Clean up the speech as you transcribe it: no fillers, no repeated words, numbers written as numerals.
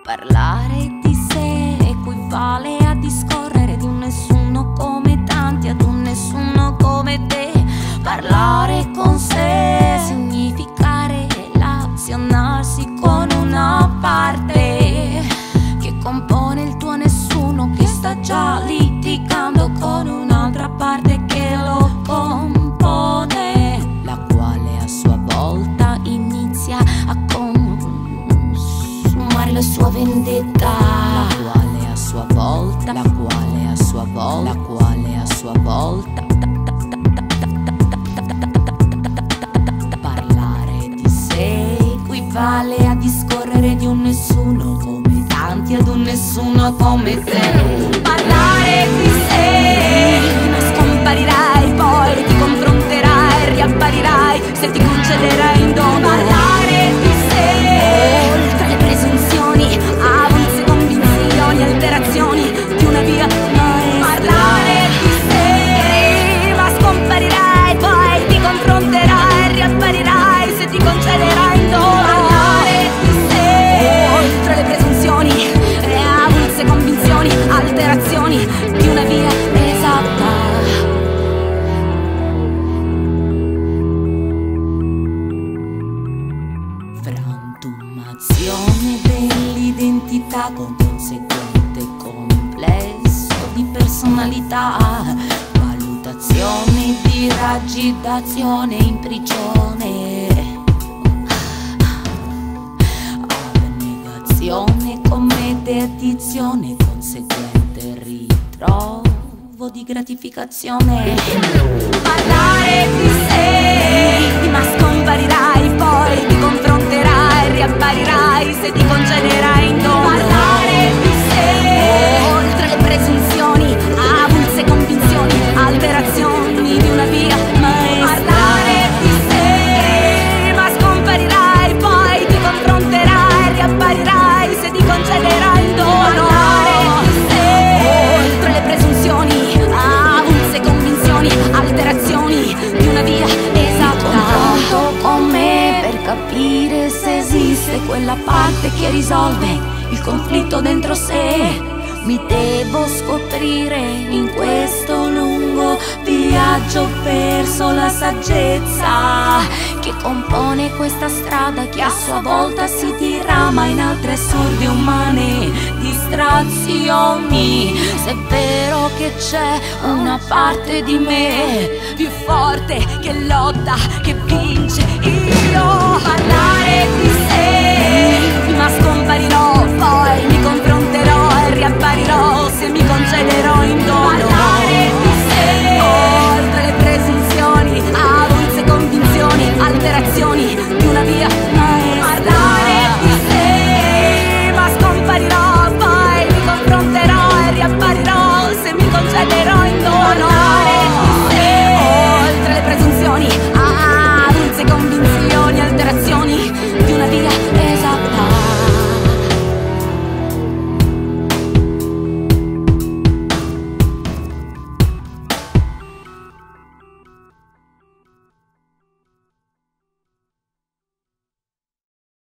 Parlare di sé equivale a discorrere di un nessuno come tanti, ad un nessuno come te. Parlare con sé significa relazionarsi con una parte che compone il tuo nessuno, che sta già litigando con un'altra parte che lo compone, la quale a sua volta inizia a consumare la sua vendetta, la quale a sua volta, la quale a sua volta, la quale a sua volta. Parlare di sé equivale a discorrere di un nessuno come tanti, ad un nessuno come te. Parlare di sé, ma scomparirai, poi ti confronterai, riapparirai se ti concederai in dono. Parlare di sé, oltre le presunzioni, avulse convinzioni, alterazioni di una via maestra. Parlare di sé, ma scomparirai, poi ti confronterai, riapparirai se ti concederai in dono. Parlare di sé, oltre le presunzioni, avulse convinzioni, alterazioni di una via esatta. Frantumazione dell'identità con conseguente complesso di personalità, valutazione di raggi d'azione in prigione, abnegazione come dedizione, conseguente ritrovo di gratificazione. Parlare di sé, ma scomparirai, poi ti confronterai, riapparirai se ti concederai in dono. Parlare di sé, oltre le presunzioni, avulse convinzioni, alterazioni di una via maestra. Parlare di sé, ma scomparirai, poi ti confronterai, riapparirai se ti concederai in dono. Parlare di sé, oltre le presunzioni, avulse convinzioni, alterazioni di una via esatta. Confronto con me per capire se esiste quella parte che risolve il conflitto dentro sé. Mi devo scoprire in questo lungo viaggio verso la saggezza che compone questa strada che a sua volta si dirama in altre assurde umane distrazioni. Se è vero che c'è una parte di me più forte che lotta, che vince, io parlare di